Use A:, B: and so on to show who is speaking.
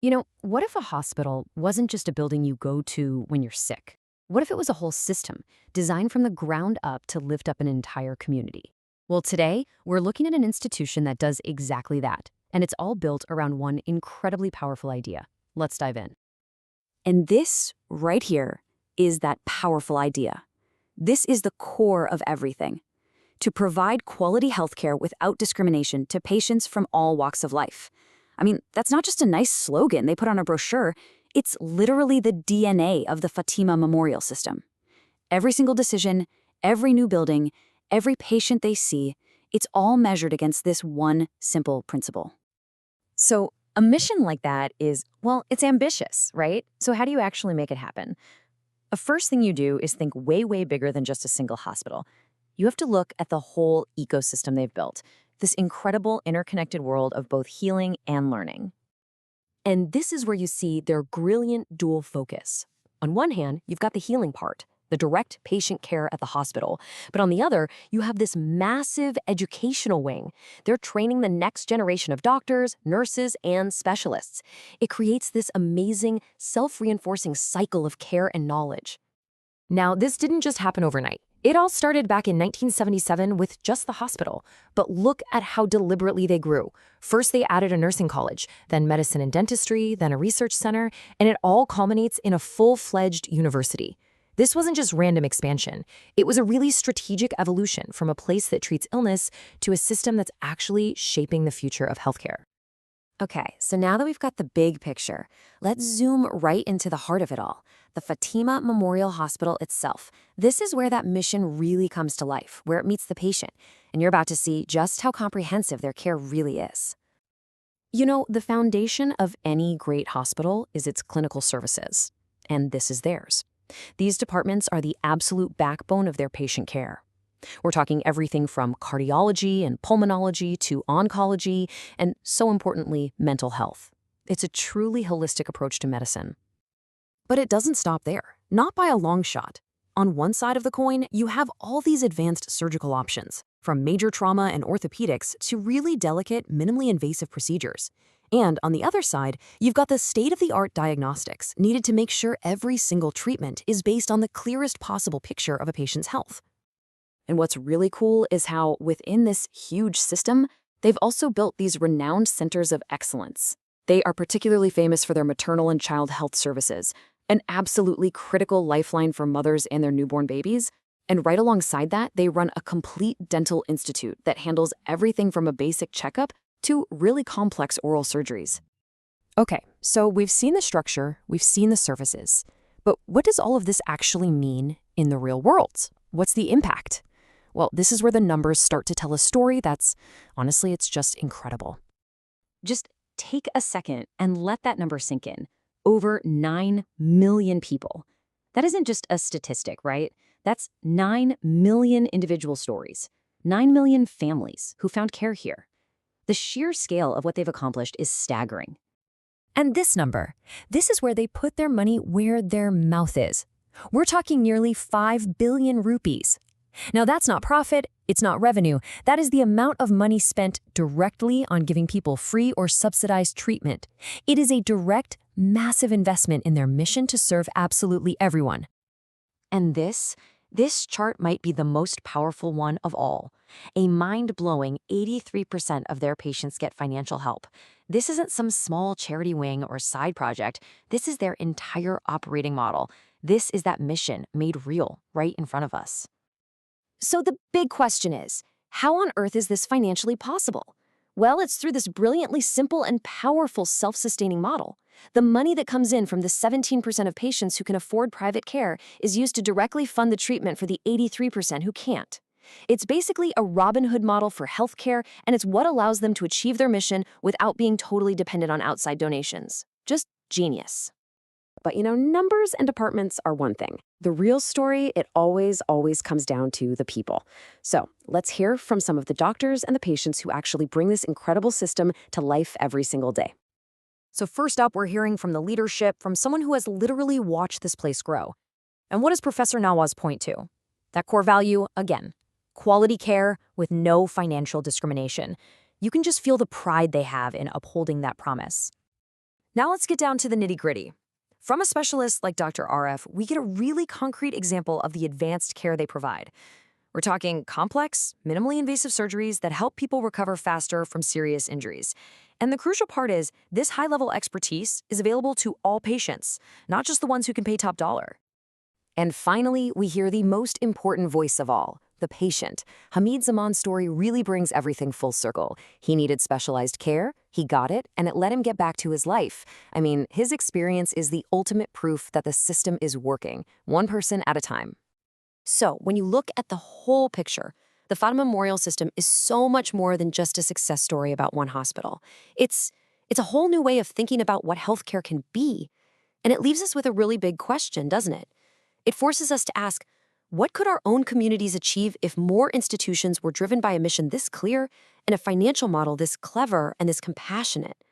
A: What if a hospital wasn't just a building you go to when you're sick? What if it was a whole system designed from the ground up to lift up an entire community? Well, today, we're looking at an institution that does exactly that, and it's all built around one incredibly powerful idea. Let's dive in.
B: And this, right here, is that powerful idea. This is the core of everything. To provide quality healthcare without discrimination to patients from all walks of life. I mean, that's not just a nice slogan they put on a brochure. It's literally the DNA of the Fatima Memorial System. Every single decision, every new building, every patient they see, it's all measured against this one simple principle.
C: So a mission like that is, well, it's ambitious, right? So how do you actually make it happen? The first thing you do is think way, way bigger than just a single hospital. You have to look at the whole ecosystem they've built, this incredible interconnected world of both healing and learning. And this is where you see their brilliant dual focus. On one hand, you've got the healing part, the direct patient care at the hospital. But on the other, you have this massive educational wing. They're training the next generation of doctors, nurses, and specialists. It creates this amazing, self-reinforcing cycle of care and knowledge. Now, this didn't just happen overnight. It all started back in 1977 with just the hospital. But look at how deliberately they grew. First, they added a nursing college, then medicine and dentistry, then a research center, and it all culminates in a full-fledged university. This wasn't just random expansion. It was a really strategic evolution from a place that treats illness to a system that's actually shaping the future of healthcare.
B: Okay, so now that we've got the big picture, let's zoom right into the heart of it all, the Fatima Memorial Hospital itself. This is where that mission really comes to life, where it meets the patient, and you're about to see just how comprehensive their care really is.
A: The foundation of any great hospital is its clinical services, and this is theirs. These departments are the absolute backbone of their patient care. We're talking everything from cardiology and pulmonology to oncology, and so importantly, mental health. It's a truly holistic approach to medicine. But it doesn't stop there, not by a long shot. On one side of the coin, you have all these advanced surgical options, from major trauma and orthopedics to really delicate, minimally invasive procedures. And on the other side, you've got the state-of-the-art diagnostics needed to make sure every single treatment is based on the clearest possible picture of a patient's health. And what's really cool is how, within this huge system, they've also built these renowned centers of excellence. They are particularly famous for their maternal and child health services, an absolutely critical lifeline for mothers and their newborn babies. And right alongside that, they run a complete dental institute that handles everything from a basic checkup to really complex oral surgeries. Okay, so we've seen the structure, we've seen the services. But what does all of this actually mean in the real world? What's the impact? Well, this is where the numbers start to tell a story that's, honestly, it's just incredible.
B: Just take a second and let that number sink in. Over 9 million people. That isn't just a statistic, right? That's 9 million individual stories, 9 million families who found care here. The sheer scale of what they've accomplished is staggering.
C: And this number, this is where they put their money where their mouth is. We're talking nearly 5 billion rupees. Now, that's not profit, it's not revenue. That is the amount of money spent directly on giving people free or subsidized treatment. It is a direct, massive investment in their mission to serve absolutely everyone.
B: And this chart might be the most powerful one of all. A mind-blowing 83% of their patients get financial help. This isn't some small charity wing or side project. This is their entire operating model. This is that mission made real right in front of us. So the big question is, how on earth is this financially possible? Well, it's through this brilliantly simple and powerful self-sustaining model. The money that comes in from the 17% of patients who can afford private care is used to directly fund the treatment for the 83% who can't. It's basically a Robin Hood model for healthcare, and it's what allows them to achieve their mission without being totally dependent on outside donations. Just genius.
A: But numbers and departments are one thing. The real story, it always comes down to the people. So let's hear from some of the doctors and the patients who actually bring this incredible system to life every single day.
C: So first up, we're hearing from the leadership, from someone who has literally watched this place grow. And what does Professor Nawaz point to? That core value, again, quality care with no financial discrimination. You can just feel the pride they have in upholding that promise. Now let's get down to the nitty-gritty. From a specialist like Dr. RF, we get a really concrete example of the advanced care they provide. We're talking complex, minimally invasive surgeries that help people recover faster from serious injuries. And the crucial part is, this high-level expertise is available to all patients, not just the ones who can pay top dollar.
A: And finally, we hear the most important voice of all, the patient. Hamid Zaman's story really brings everything full circle. He needed specialized care, he got it, and it let him get back to his life. I mean, his experience is the ultimate proof that the system is working, one person at a time.
C: So, when you look at the whole picture, the Fatima Memorial System is so much more than just a success story about one hospital. It's a whole new way of thinking about what healthcare can be. And it leaves us with a really big question, doesn't it? It forces us to ask, what could our own communities achieve if more institutions were driven by a mission this clear and a financial model this clever and this compassionate?